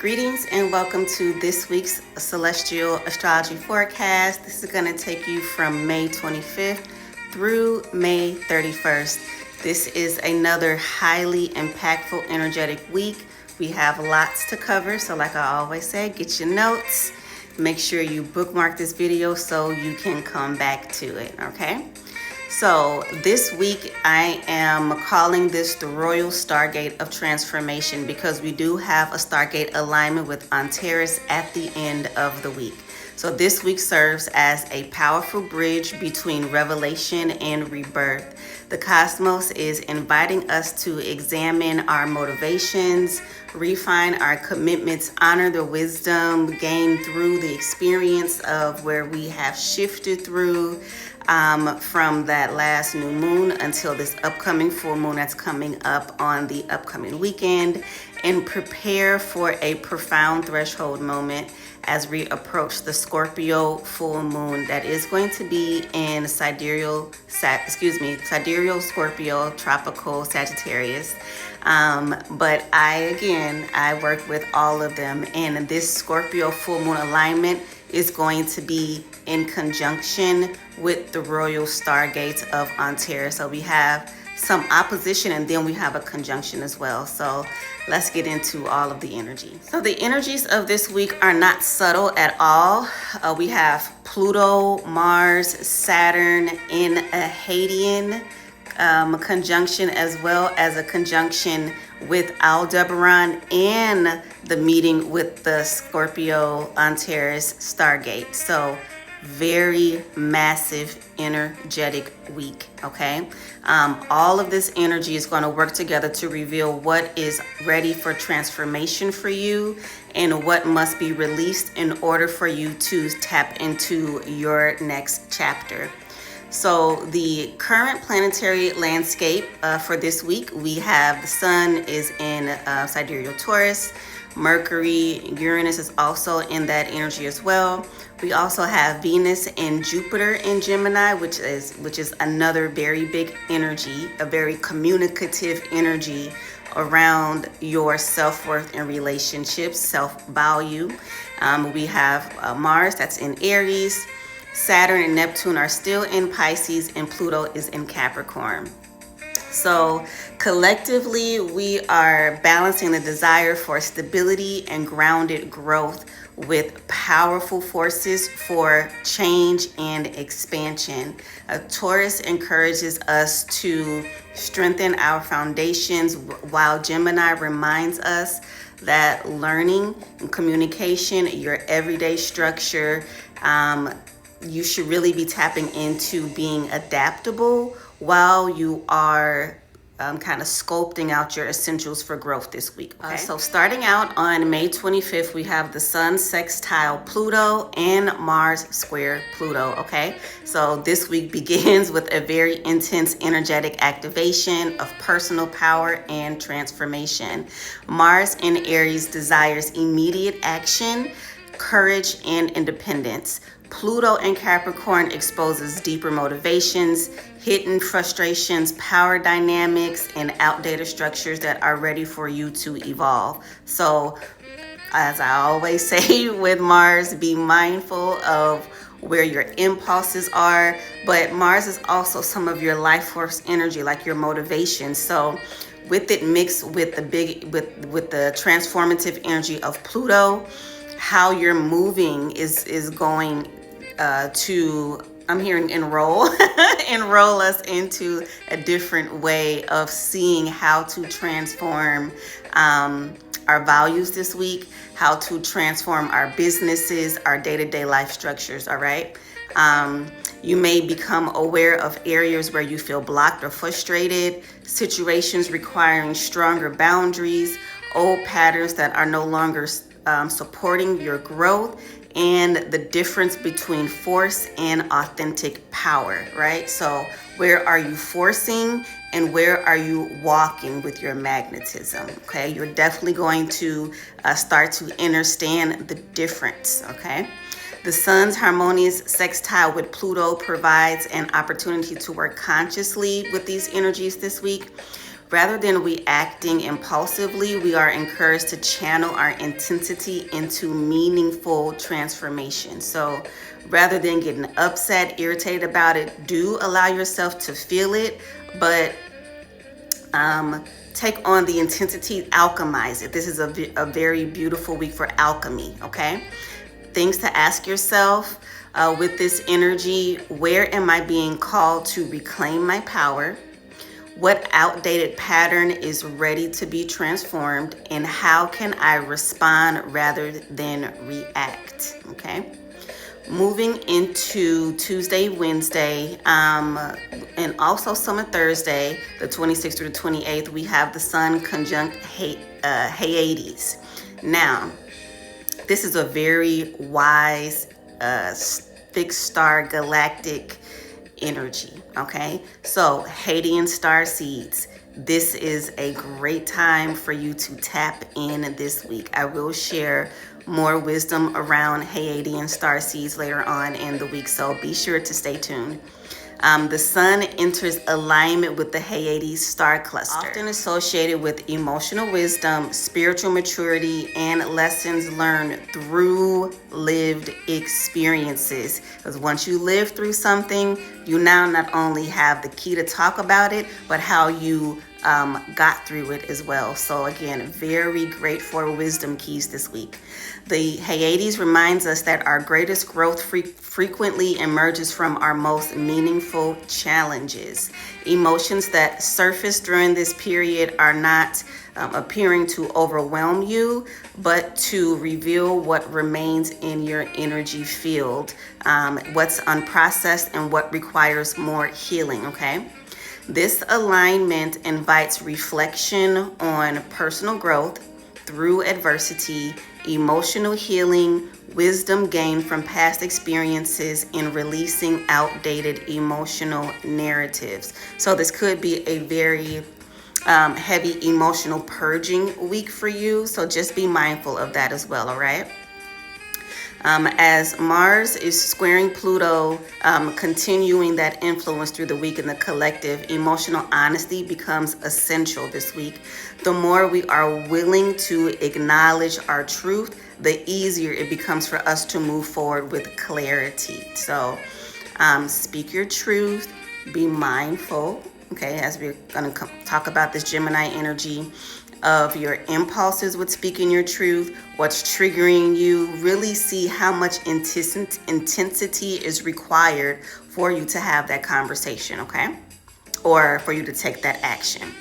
Greetings and welcome to this week's Celestial Astrology Forecast. This is going to take you from May 25th through May 31st. This is another highly impactful, energetic week. We have lots to cover, so like I always say, get your notes. Make sure you bookmark this video so you can come back to it, okay? So this week I am calling this the Royal Stargate of Transformation because we do have a Stargate alignment with Antares at the end of the week. So this week serves as a powerful bridge between revelation and rebirth. The cosmos is inviting us to examine our motivations, refine our commitments, honor the wisdom gained through the experience of where we have shifted through from that last new moon until this upcoming full moon that's coming up on the upcoming weekend, and prepare for a profound threshold moment as we approach the Scorpio Full Moon that is going to be in sidereal Scorpio tropical Sagittarius. But I work with all of them, and this Scorpio Full Moon alignment is going to be in conjunction with the Royal Stargate of Antares. So we have some opposition and then we have a conjunction as well. So let's get into all of the energy. So the energies of this week are not subtle at all. We have Pluto, Mars, Saturn in a Hadean conjunction, as well as a conjunction with Aldebaran and the meeting with the Scorpio Antares Stargate. So very massive energetic week, okay? All of this energy is going to work together to reveal what is ready for transformation for you and what must be released in order for you to tap into your next chapter. So the current planetary landscape for this week, we have the sun is in sidereal Taurus. Mercury, Uranus is also in that energy as well. We also have Venus and Jupiter in Gemini, which is another very big energy, a very communicative energy around your self-worth and relationships, self-value. We have Mars that's in Aries. Saturn and Neptune are still in Pisces, and Pluto is in Capricorn. So collectively, we are balancing the desire for stability and grounded growth with powerful forces for change and expansion. Taurus encourages us to strengthen our foundations, while Gemini reminds us that learning and communication, your everyday structure, you should really be tapping into being adaptable while you are kind of sculpting out your essentials for growth this week. Okay? So starting out on May 25th, we have the Sun sextile Pluto and Mars square Pluto, okay? So this week begins with a very intense energetic activation of personal power and transformation. Mars in Aries desires immediate action, courage, and independence. Pluto in Capricorn exposes deeper motivations, hidden frustrations, power dynamics, and outdated structures that are ready for you to evolve. So, as I always say with Mars, be mindful of where your impulses are, but Mars is also some of your life force energy, like your motivation. So with it mixed with the transformative energy of Pluto, how you're moving is going to, I'm hearing enroll us into a different way of seeing how to transform our values this week, how to transform our businesses, our day-to-day life structures, all right? You may become aware of areas where you feel blocked or frustrated, situations requiring stronger boundaries, old patterns that are no longer supporting your growth, and the difference between force and authentic power, right? So where are you forcing and where are you walking with your magnetism, okay? You're definitely going to start to understand the difference, okay? The Sun's harmonious sextile with Pluto provides an opportunity to work consciously with these energies this week. Rather than reacting impulsively, we are encouraged to channel our intensity into meaningful transformation. So rather than getting upset, irritated about it, do allow yourself to feel it, but take on the intensity, alchemize it. This is a very beautiful week for alchemy, okay? Things to ask yourself with this energy: where am I being called to reclaim my power? What outdated pattern is ready to be transformed? And how can I respond rather than react? Okay. Moving into Tuesday, Wednesday, and also Summer Thursday, the 26th through the 28th, we have the Sun Conjunct Hyades. Now, this is a very wise, fixed star galactic energy, okay? So, Hadean star seeds. This is a great time for you to tap in this week. I will share more wisdom around Hyadian star seeds later on in the week, so be sure to stay tuned. The sun enters alignment with the Hyades star cluster, often associated with emotional wisdom, spiritual maturity, and lessons learned through lived experiences. Because once you live through something, you now not only have the key to talk about it, but how you got through it as well. So again, very great for wisdom keys this week. The Hyades reminds us that our greatest growth frequently emerges from our most meaningful challenges. Emotions that surface during this period are not appearing to overwhelm you, but to reveal what remains in your energy field, what's unprocessed and what requires more healing, okay? This alignment invites reflection on personal growth through adversity, emotional healing, wisdom gained from past experiences, and releasing outdated emotional narratives. So this could be a very heavy emotional purging week for you. So just be mindful of that as well, all right? As Mars is squaring Pluto, continuing that influence through the week in the collective, emotional honesty becomes essential this week. The more we are willing to acknowledge our truth, the easier it becomes for us to move forward with clarity. So speak your truth, be mindful, okay, as we're going to talk about this Gemini energy, of your impulses with speaking your truth, what's triggering you. Really see how much intensity is required for you to have that conversation, okay? Or for you to take that action.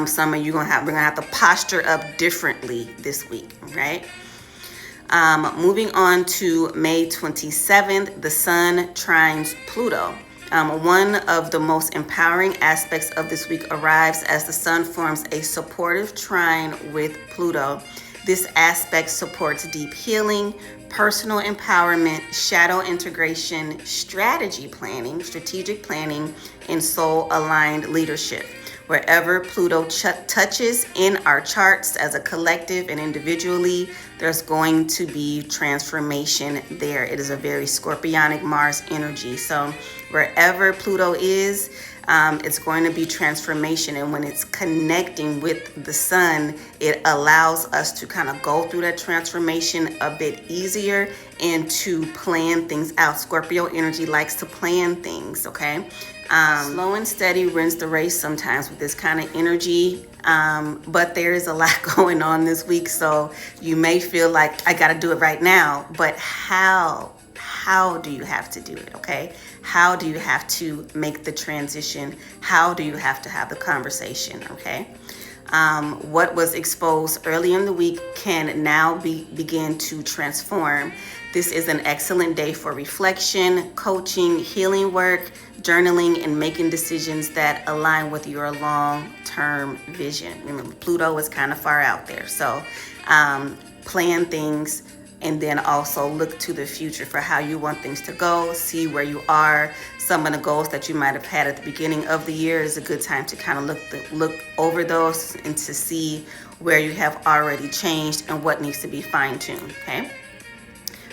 Some of you we're gonna have to posture up differently this week, right? Moving on to May 27th, the Sun trines Pluto. One of the most empowering aspects of this week arrives as the Sun forms a supportive trine with Pluto. This aspect supports deep healing, personal empowerment, shadow integration, strategic planning, and soul-aligned leadership. Wherever Pluto touches in our charts as a collective and individually, there's going to be transformation there. It is a very scorpionic Mars energy. So wherever Pluto is, it's going to be transformation. And when it's connecting with the sun, it allows us to kind of go through that transformation a bit easier and to plan things out. Scorpio energy likes to plan things, okay? Slow and steady wins the race sometimes with this kind of energy, but there is a lot going on this week, so you may feel like I got to do it right now, but how do you have to do it, okay? How do you have to make the transition? How do you have to have the conversation, okay? What was exposed early in the week can now begin to transform. This is an excellent day for reflection, coaching, healing work, journaling, and making decisions that align with your long-term vision. Remember, Pluto is kind of far out there, so plan things and then also look to the future for how you want things to go, see where you are. Some of the goals that you might have had at the beginning of the year is a good time to kind of look over those and to see where you have already changed and what needs to be fine-tuned, okay?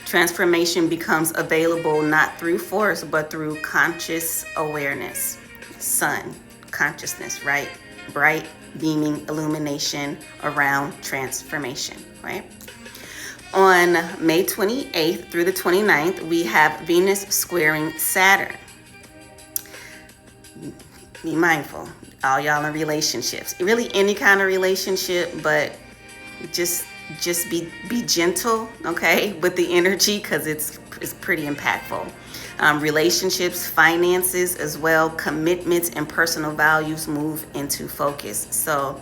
Transformation becomes available not through force, but through conscious awareness. Sun, consciousness, right? bright, beaming illumination around transformation, right? On May 28th through the 29th, we have Venus squaring Saturn. Be mindful, all y'all in relationships. Really any kind of relationship, but just be gentle, okay, with the energy, because it's pretty impactful. Relationships, finances as well, commitments and personal values move into focus. So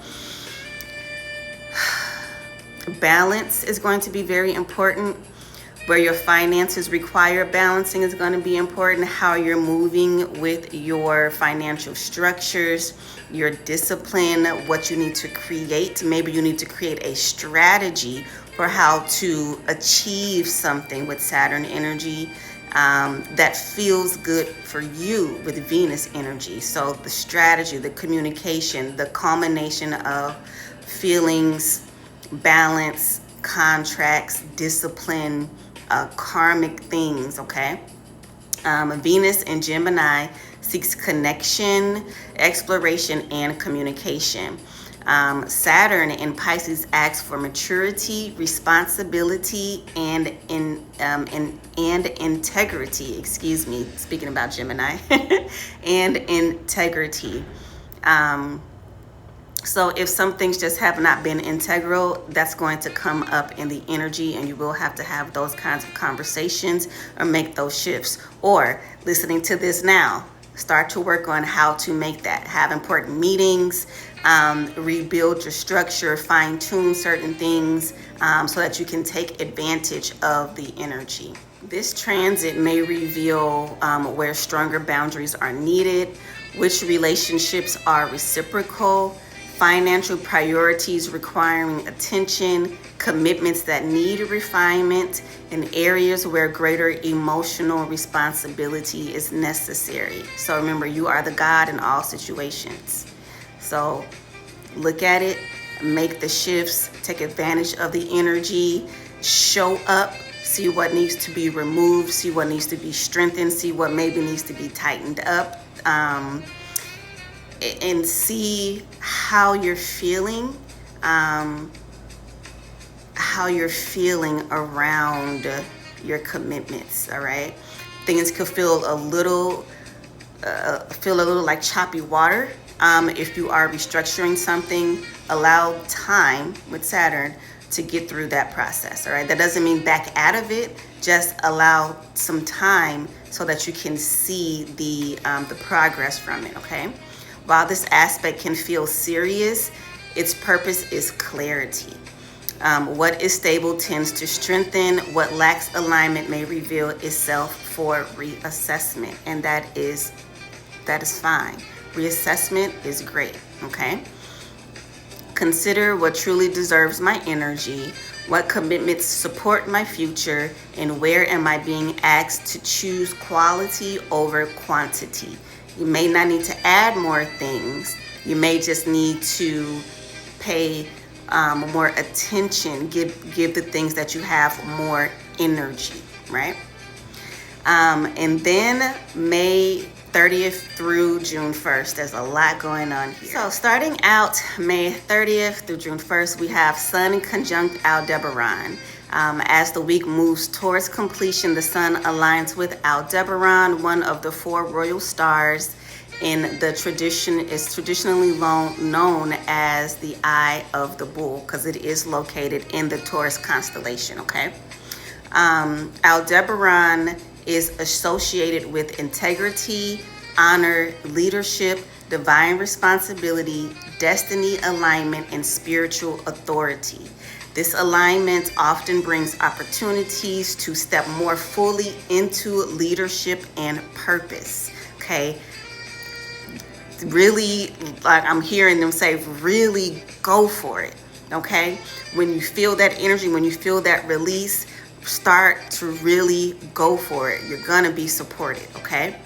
balance is going to be very important. Where your finances require balancing is going to be important. How you're moving with your financial structures, your discipline, what you need to create. Maybe you need to create a strategy for how to achieve something with Saturn energy that feels good for you with Venus energy. So the strategy, the communication, the culmination of feelings, balance, contracts, discipline, karmic things, okay? Venus in Gemini seeks connection, exploration, and communication. Saturn in Pisces asks for maturity, responsibility, and integrity. Excuse me, speaking about Gemini, and integrity. So if some things just have not been integral, that's going to come up in the energy, and you will have to have those kinds of conversations or make those shifts. Or listening to this now, start to work on how to make that. Have important meetings, rebuild your structure, fine tune certain things so that you can take advantage of the energy. This transit may reveal where stronger boundaries are needed, which relationships are reciprocal, financial priorities requiring attention, commitments that need refinement, and areas where greater emotional responsibility is necessary. So remember, you are the God in all situations. So look at it, make the shifts, take advantage of the energy, show up, see what needs to be removed, see what needs to be strengthened, see what maybe needs to be tightened up. And see how you're feeling, around your commitments. All right, things could feel a little like choppy water. If you are restructuring something, allow time with Saturn to get through that process. All right, that doesn't mean back out of it. Just allow some time so that you can see the progress from it. Okay. While this aspect can feel serious, its purpose is clarity. What is stable tends to strengthen. What lacks alignment may reveal itself for reassessment. And that is fine. Reassessment is great, okay? Consider what truly deserves my energy, what commitments support my future, and where am I being asked to choose quality over quantity. You may not need to add more things. You may just need to pay more attention, give the things that you have more energy, right? And then May 30th through June 1st, there's a lot going on here. So starting out May 30th through June 1st, we have Sun conjunct Aldebaran. As the week moves towards completion, the Sun aligns with Aldebaran, one of the 4 royal stars in the tradition, is traditionally known as the Eye of the Bull, because it is located in the Taurus constellation, okay? Aldebaran is associated with integrity, honor, leadership, divine responsibility, destiny alignment, and spiritual authority. This alignment often brings opportunities to step more fully into leadership and purpose, okay? Really, like I'm hearing them say, really go for it, okay? When you feel that energy, when you feel that release, start to really go for it. You're gonna be supported, okay?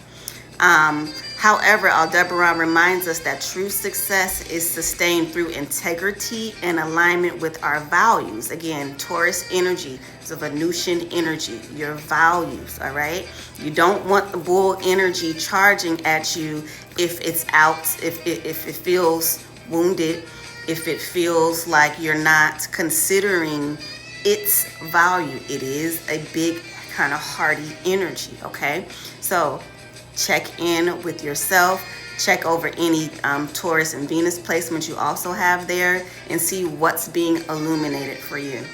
However, Aldebaran reminds us that true success is sustained through integrity and alignment with our values. Again, Taurus energy is a Venusian energy, your values, all right? You don't want the bull energy charging at you if it's out, if it feels wounded, if it feels like you're not considering its value. It is a big kind of hearty energy, okay? So check in with yourself. Check over any Taurus and Venus placements you also have there and see what's being illuminated for you.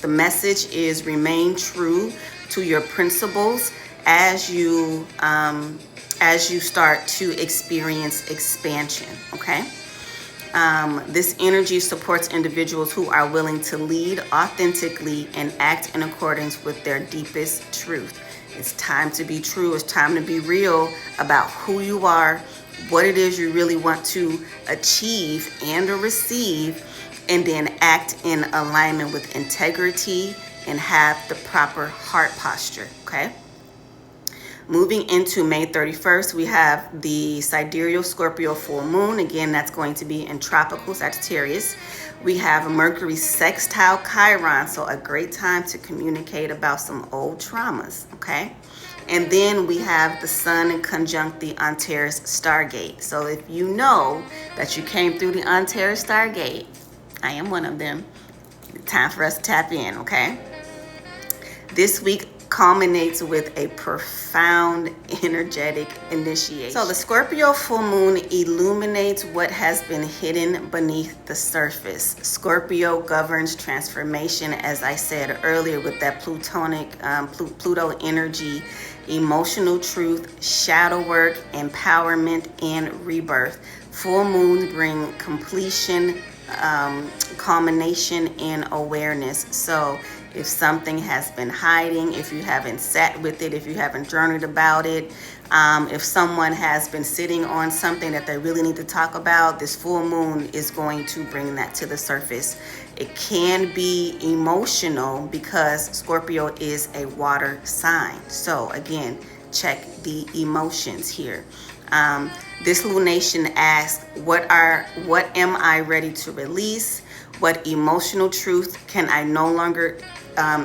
The message is remain true to your principles as you start to experience expansion, okay? This energy supports individuals who are willing to lead authentically and act in accordance with their deepest truth. It's time to be true. It's time to be real about who you are, what it is you really want to achieve and or receive, and then act in alignment with integrity and have the proper heart posture, okay? Moving into May 31st, we have the sidereal Scorpio Full Moon. Again, that's going to be in tropical Sagittarius. We have Mercury Sextile Chiron, so a great time to communicate about some old traumas, okay? And then we have the Sun conjunct the Antares Stargate. So if you know that you came through the Antares Stargate, I am one of them, time for us to tap in, okay? This week culminates with a profound energetic initiation. So the Scorpio full moon illuminates what has been hidden beneath the surface. Scorpio governs transformation, as I said earlier, with that Plutonic Pluto energy, emotional truth, shadow work, empowerment, and rebirth. Full moons bring completion, culmination, and awareness. So if something has been hiding, if you haven't sat with it, if you haven't journaled about it, if someone has been sitting on something that they really need to talk about, this full moon is going to bring that to the surface. It can be emotional because Scorpio is a water sign. So again, check the emotions here. This lunation asks, what am I ready to release? What emotional truth can I no longer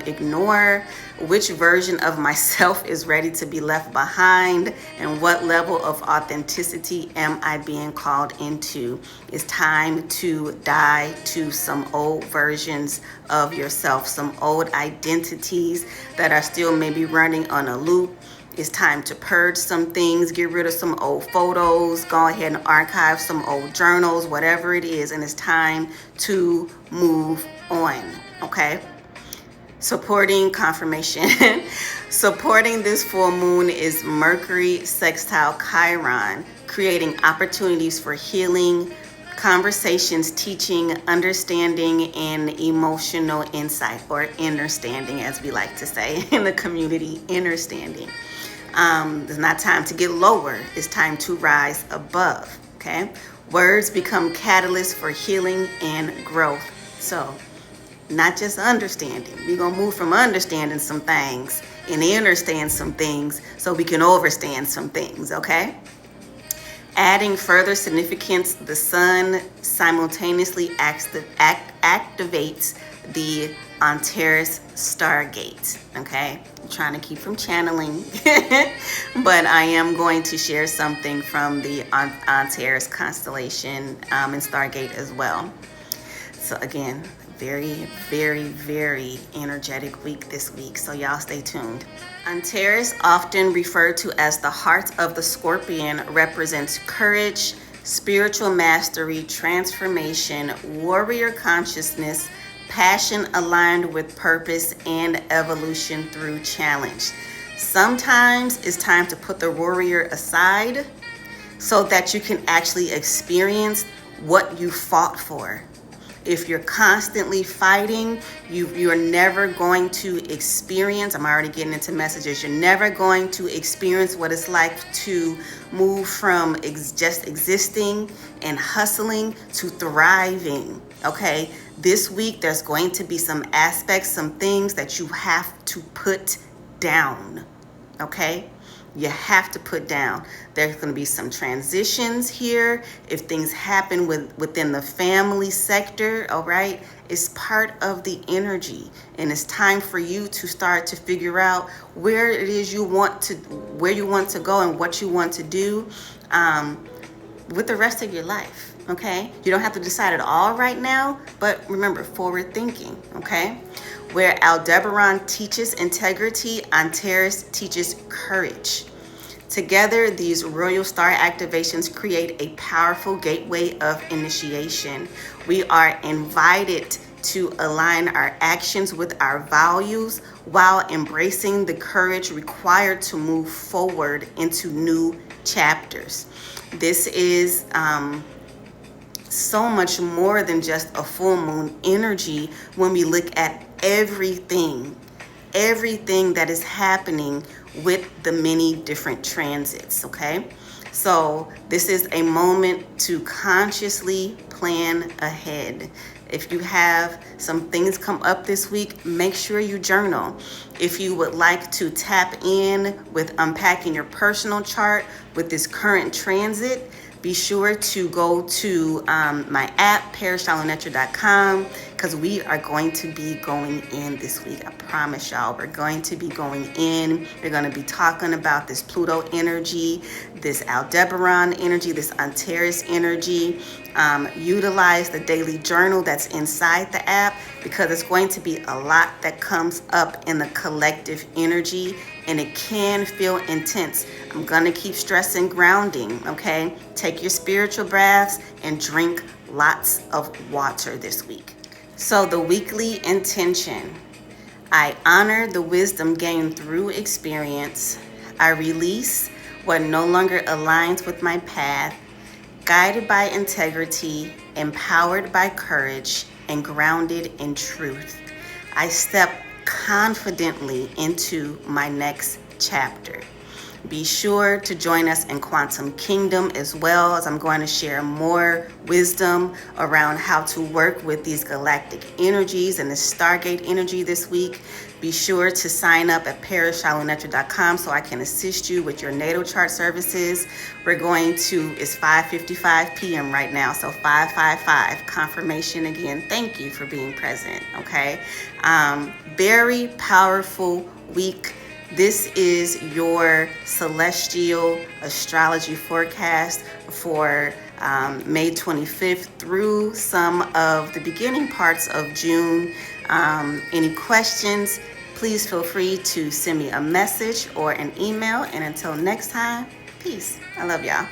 ignore? Which version of myself is ready to be left behind? And what level of authenticity am I being called into? It's time to die to some old versions of yourself, some old identities that are still maybe running on a loop. It's time to purge some things, get rid of some old photos, go ahead and archive some old journals, whatever it is, and it's time to move on, okay? Supporting confirmation. Supporting this full moon is Mercury Sextile Chiron, creating opportunities for healing, conversations, teaching, understanding, and emotional insight, or understanding, as we like to say in the community, understanding. It's not time to get lower. It's time to rise above, okay? Words become catalysts for healing and growth. So, not just understanding. We're going to move from understanding some things and understand some things so we can overstand some things, okay? Adding further significance, the sun simultaneously activates the Antares Stargate, okay? I'm trying to keep from channeling, but I am going to share something from the Antares constellation and Stargate as well. So again, very, very, very energetic week this week, so y'all stay tuned. Antares, often referred to as the heart of the scorpion, represents courage, spiritual mastery, transformation, warrior consciousness, passion aligned with purpose, and evolution through challenge. Sometimes it's time to put the warrior aside so that you can actually experience what you fought for. If you're constantly fighting, you're never going to experience, I'm already getting into messages, you're never going to experience what it's like to move from just existing and hustling to thriving, okay? This week, there's going to be some aspects, some things that you have to put down, okay? You have to put down. There's going to be some transitions here. If things happen within the family sector, all right, it's part of the energy. And it's time for you to start to figure out where it is where you want to go and what you want to do with the rest of your life. okay? You don't have to decide it all right now, but remember, forward thinking, okay? Where Aldebaran teaches integrity, Antares teaches courage. Together, these royal star activations create a powerful gateway of initiation. We are invited to align our actions with our values while embracing the courage required to move forward into new chapters. This is so much more than just a full moon energy when we look at everything that is happening with the many different transits, okay? So this is a moment to consciously plan ahead. If you have some things come up this week, make sure you journal. If you would like to tap in with unpacking your personal chart with this current transit, be sure to go to my app, Sha'Lunetra.com, because we are going to be going in this week. I promise y'all, we're going to be going in. We're going to be talking about this Pluto energy, this Aldebaran energy, this Antares energy. Utilize the daily journal that's inside the app, because it's going to be a lot that comes up in the collective energy, and it can feel intense. I'm gonna keep stressing grounding, okay? Take your spiritual baths and drink lots of water this week. So the weekly intention: I honor the wisdom gained through experience. I release what no longer aligns with my path, guided by integrity, empowered by courage, and grounded in truth. I step confidently into my next chapter. Be sure to join us in Quantum Kingdom, as well as I'm going to share more wisdom around how to work with these galactic energies and the Stargate energy this week. Be sure to sign up at Sha'Lunetra.com so I can assist you with your natal chart services. We're going to, it's 5:55 p.m. right now, so 555, confirmation again. Thank you for being present, okay? Very powerful week. This is your celestial astrology forecast for May 25th through some of the beginning parts of June. Any questions, please feel free to send me a message or an email. And until next time, peace. I love y'all.